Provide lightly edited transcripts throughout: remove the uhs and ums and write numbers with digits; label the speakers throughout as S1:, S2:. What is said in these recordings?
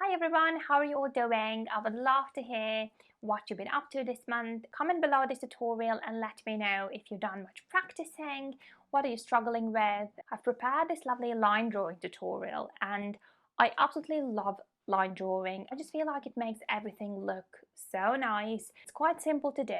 S1: Hi everyone, how are you all doing? I would love to hear what you've been up to this month. Comment below this tutorial and let me know if you've done much practicing. What are you struggling with? I've prepared this lovely line drawing tutorial and I absolutely love line drawing. I just feel like it makes everything look so nice. It's quite simple to do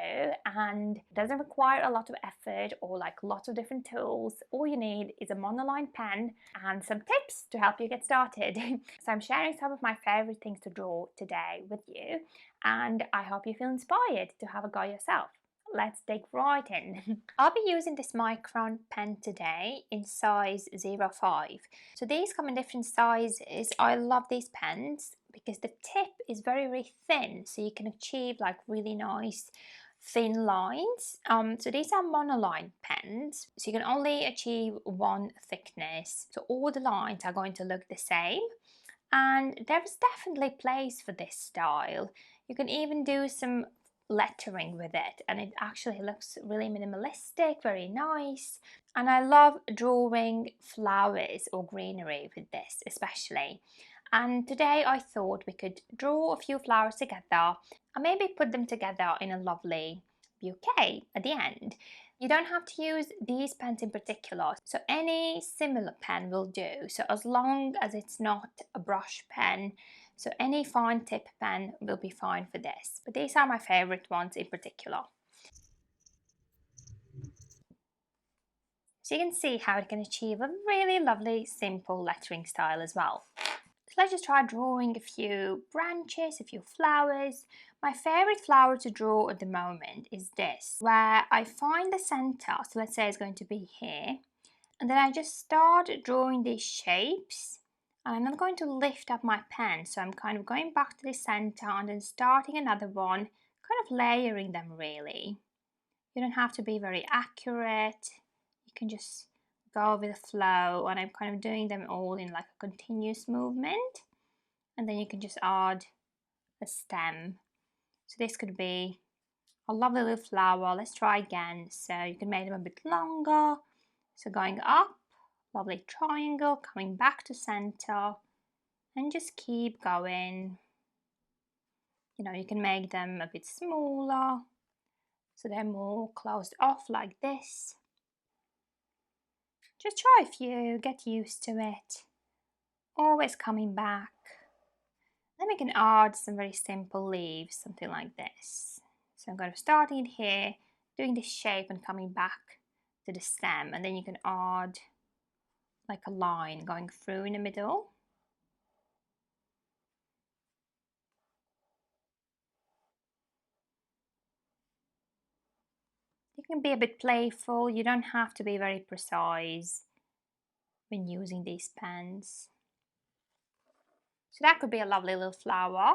S1: and doesn't require a lot of effort or like lots of different tools. All you need is a monoline pen and some tips to help you get started. So I'm sharing some of my favorite things to draw today with you and I hope you feel inspired to have a go yourself. Let's dig right in. I'll be using this Micron pen today in size 05. So these come in different sizes. I love these pens because the tip is very thin, so you can achieve like really nice thin lines. So these are monoline pens, so you can only achieve one thickness. So all the lines are going to look the same. And there is definitely place for this style. You can even do some lettering with it and it actually looks really minimalistic, very nice. And I love drawing flowers or greenery with this especially. And today I thought we could draw a few flowers together and maybe put them together in a lovely bouquet at the end. You don't have to use these pens in particular, so any similar pen will do, so as long as it's not a brush pen. So any fine tip pen will be fine for this, but these are my favorite ones in particular. So you can see how it can achieve a really lovely simple lettering style as well. So let's just try drawing a few branches, a few flowers. My favorite flower to draw at the moment is this, where I find the center, so let's say it's going to be here, and then I just start drawing these shapes. And I'm not going to lift up my pen, so I'm kind of going back to the center and then starting another one, kind of layering them really. You don't have to be very accurate, you can just go with the flow, and I'm kind of doing them all in like a continuous movement. And then you can just add a stem. So this could be a lovely little flower. Let's try again. So you can make them a bit longer. So going up, lovely triangle, coming back to center, and just keep going. You know, you can make them a bit smaller, so they're more closed off like this. Just try a few, get used to it. Always coming back. Then we can add some very simple leaves, something like this. So I'm kind of starting it here, doing this shape and coming back to the stem, and then you can add like a line going through in the middle. You can be a bit playful, you don't have to be very precise when using these pens. So that could be a lovely little flower.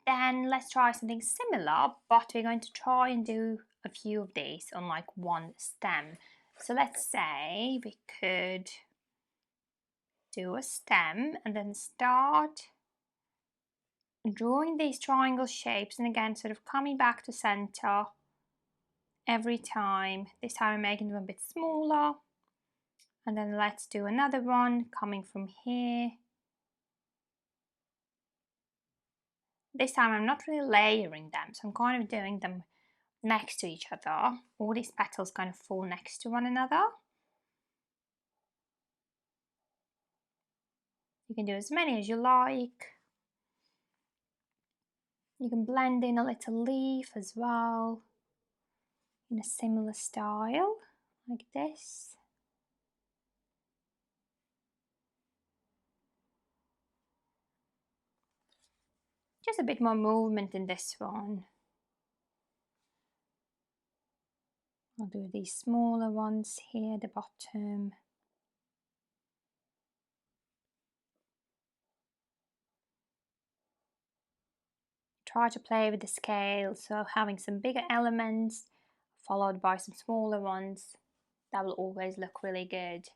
S1: Then let's try something similar, but we're going to try and do a few of these on like one stem. So let's say we could do a stem and then start drawing these triangle shapes, and again sort of coming back to center every time. This time I'm making them a bit smaller, and then let's do another one coming from here. This time I'm not really layering them, so I'm kind of doing them next to each other. All these petals kind of fall next to one another. You can do as many as you like. You can blend in a little leaf as well in a similar style, like this. Just a bit more movement in this one. I'll do these smaller ones here at the bottom. Try to play with the scale, so having some bigger elements followed by some smaller ones, that will always look really good.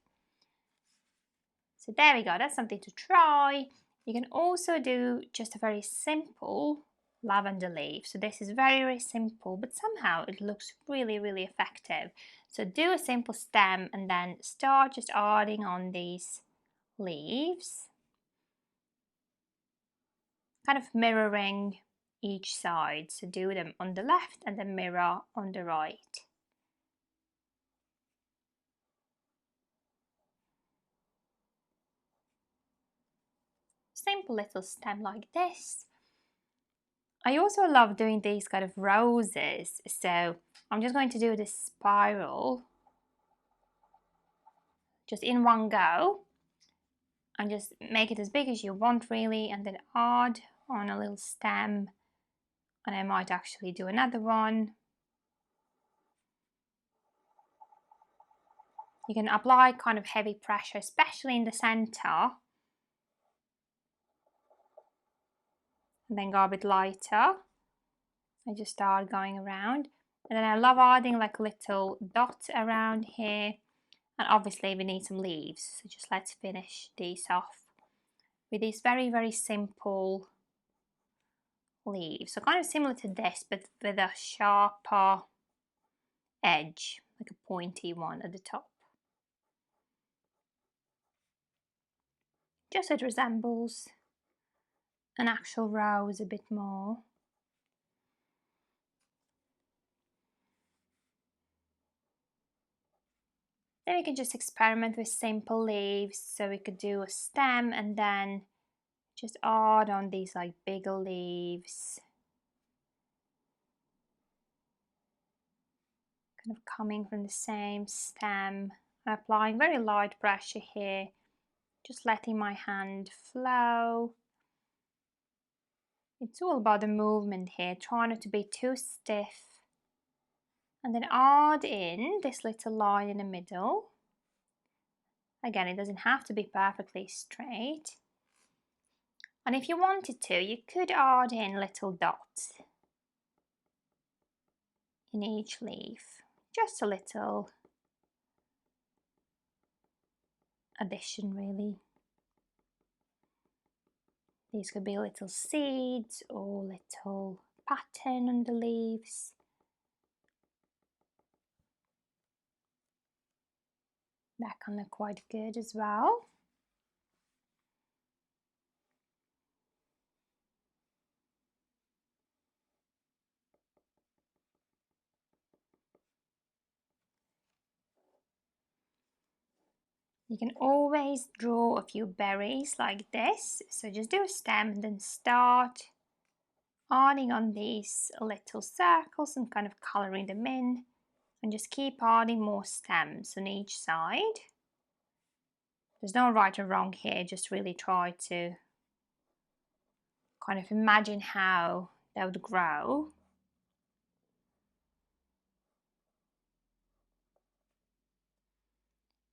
S1: So there we go, that's something to try. You can also do just a very simple lavender leaf. So this is very simple, but somehow it looks really effective. So do a simple stem and then start just adding on these leaves. kind of mirroring each side. So do them on the left and then mirror on the right. Simple little stem like this. I also love doing these kind of roses, so I'm just going to do this spiral just in one go and just make it as big as you want really, and then add on a little stem, and I might actually do another one. You can apply kind of heavy pressure, especially in the center, and then go a bit lighter. I just start going around, and then I love adding like little dots around here, and obviously we need some leaves, so just let's finish these off with these very, very simple leaves. So kind of similar to this, but with a sharper edge, like a pointy one at the top. Just so it resembles an actual rose a bit more. Then we can just experiment with simple leaves. So we could do a stem and then just add on these like bigger leaves. Kind of coming from the same stem. I'm applying very light pressure here. Just letting my hand flow. It's all about the movement here. Try not to be too stiff. And then add in this little line in the middle. Again, it doesn't have to be perfectly straight. And if you wanted to, you could add in little dots in each leaf. Just a little addition, really. These could be little seeds or little pattern on the leaves. That can look quite good as well. You can always draw a few berries like this. So just do a stem and then start adding on these little circles and kind of colouring them in, and just keep adding more stems on each side. There's no right or wrong here, just really try to kind of imagine how they would grow.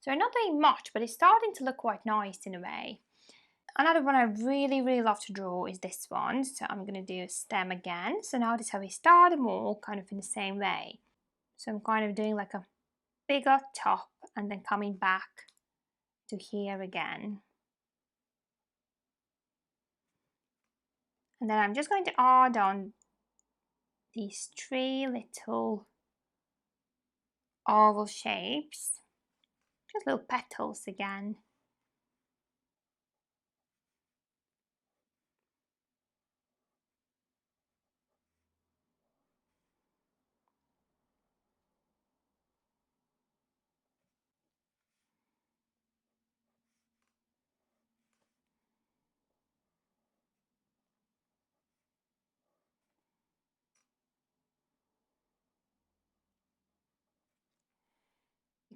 S1: So we're not doing much, but it's starting to look quite nice in a way. Another one I really, really love to draw is this one. So I'm going to do a stem again. So notice how we start them all kind of in the same way. So I'm kind of doing like a bigger top and then coming back to here again. And then I'm just going to add on these three little oval shapes, just little petals again.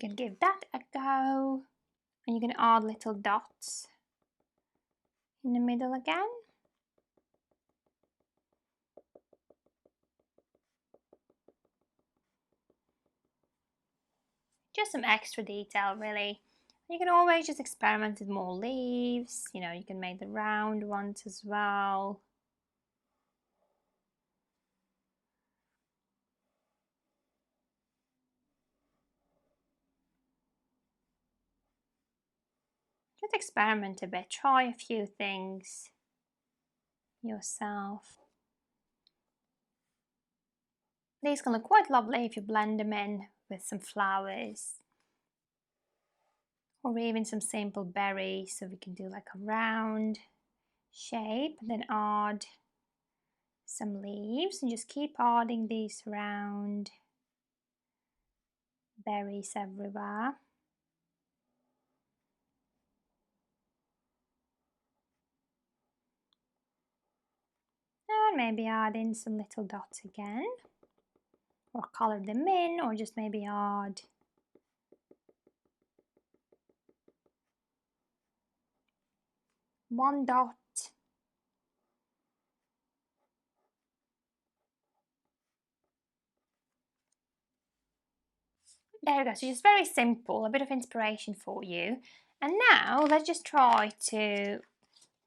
S1: You can give that a go, and you can add little dots in the middle again. Just some extra detail really. You can always just experiment with more leaves, you know, you can make the round ones as well. Just experiment a bit, try a few things yourself. These can look quite lovely if you blend them in with some flowers or even some simple berries, so we can do like a round shape, and then add some leaves and just keep adding these round berries everywhere. And maybe add in some little dots again, or color them in, or just maybe add one dot. There we go, so just very simple, a bit of inspiration for you. And now let's just try to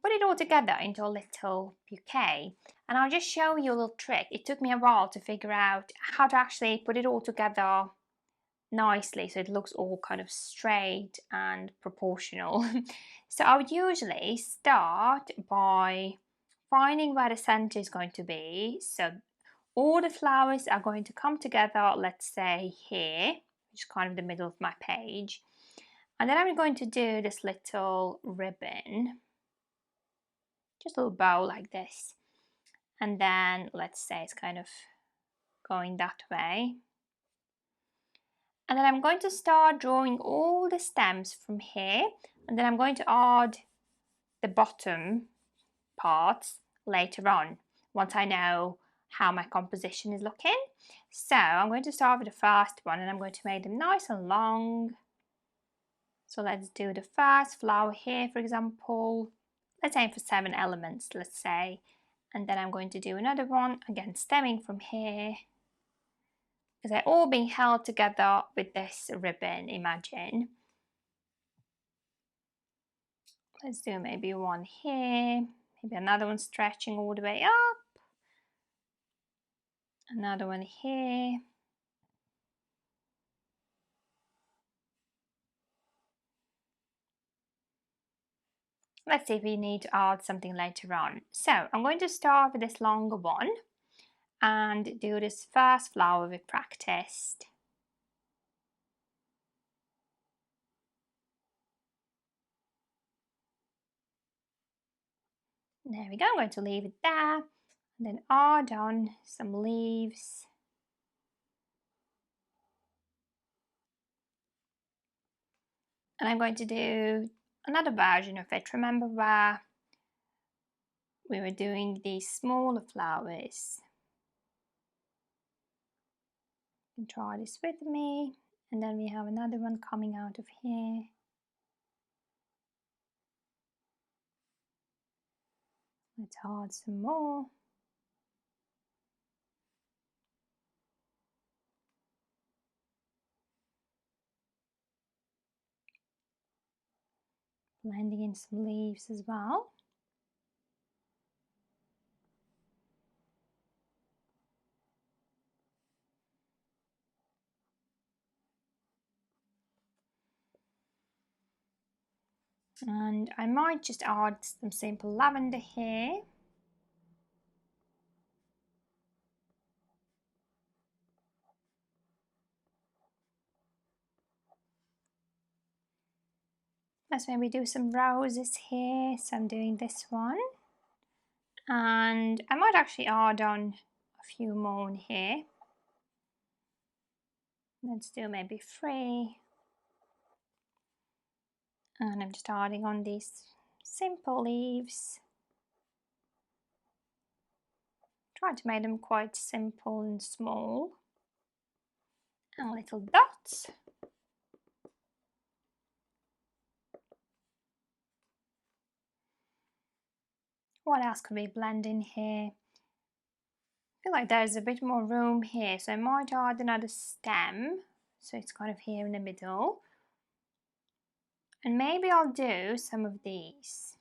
S1: put it all together into a little bouquet. And I'll just show you a little trick. It took me a while to figure out how to actually put it all together nicely so it looks all kind of straight and proportional. So I would usually start by finding where the center is going to be. So all the flowers are going to come together, let's say here, which is kind of the middle of my page. And then I'm going to do this little ribbon, just a little bow like this. And then let's say it's kind of going that way. And then I'm going to start drawing all the stems from here, and then I'm going to add the bottom parts later on once I know how my composition is looking. So I'm going to start with the first one, and I'm going to make them nice and long. So let's do the first flower here, for example. Let's aim for 7 elements, let's say. And then I'm going to do another one, again stemming from here. Because they're all being held together with this ribbon, imagine. Let's do maybe one here, maybe another one stretching all the way up, another one here. Let's see if we need to add something later on. So I'm going to start with this longer one and do this first flower we practiced. There we go, I'm going to leave it there and then add on some leaves. And I'm going to do another version of it. Remember where we were doing these smaller flowers? You can try this with me. And then we have another one coming out of here. Let's add some more. Blending in some leaves as well. And I might just add some simple lavender here. Let's maybe do some roses here. So I'm doing this one. And I might actually add on a few more in here. Let's do maybe 3. And I'm just adding on these simple leaves. Try to make them quite simple and small. And little dots. What else could we blend in here? I feel like there's a bit more room here, so I might add another stem. So it's kind of here in the middle. And maybe I'll do some of these.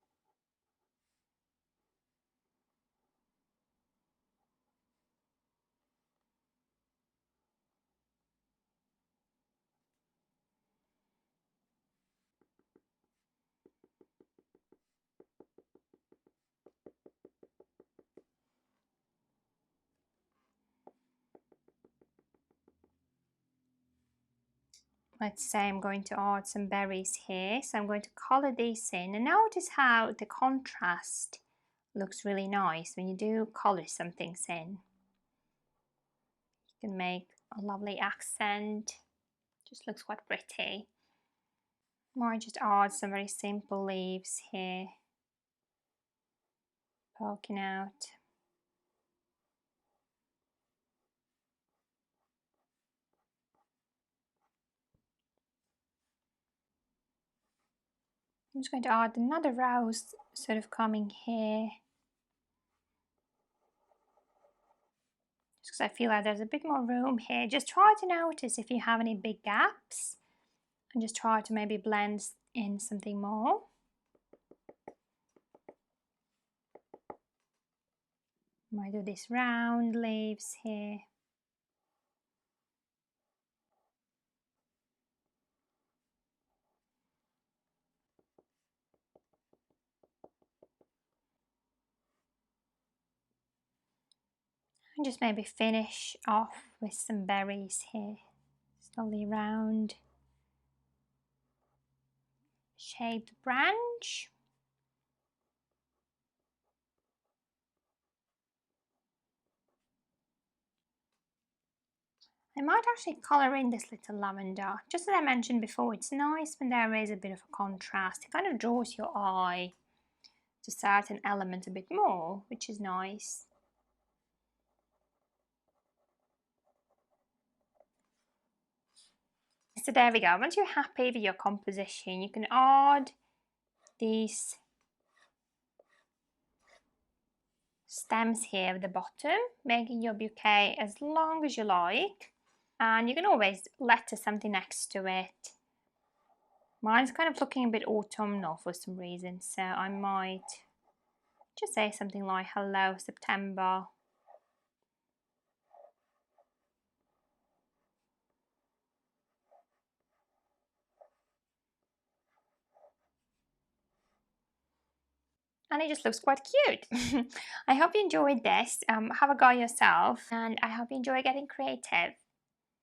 S1: Let's say I'm going to add some berries here, so I'm going to color these in, and notice how the contrast looks really nice when you do color some things in. You can make a lovely accent. Just looks quite pretty. Might just add some very simple leaves here, poking out. I'm just going to add another rose sort of coming here, just because I feel like there's a bit more room here. Just try to notice if you have any big gaps and just try to maybe blend in something more. Might do these round leaves here. And just maybe finish off with some berries here. Slowly round shaped branch. I might actually colour in this little lavender. Just as I mentioned before, it's nice when there is a bit of a contrast. It kind of draws your eye to certain element a bit more, which is nice. So there we go. Once you're happy with your composition, you can add these stems here at the bottom, making your bouquet as long as you like. And you can always letter something next to it. Mine's kind of looking a bit autumnal for some reason, so I might just say something like hello September. And it just looks quite cute. I hope you enjoyed this. Have a go yourself, and I hope you enjoy getting creative.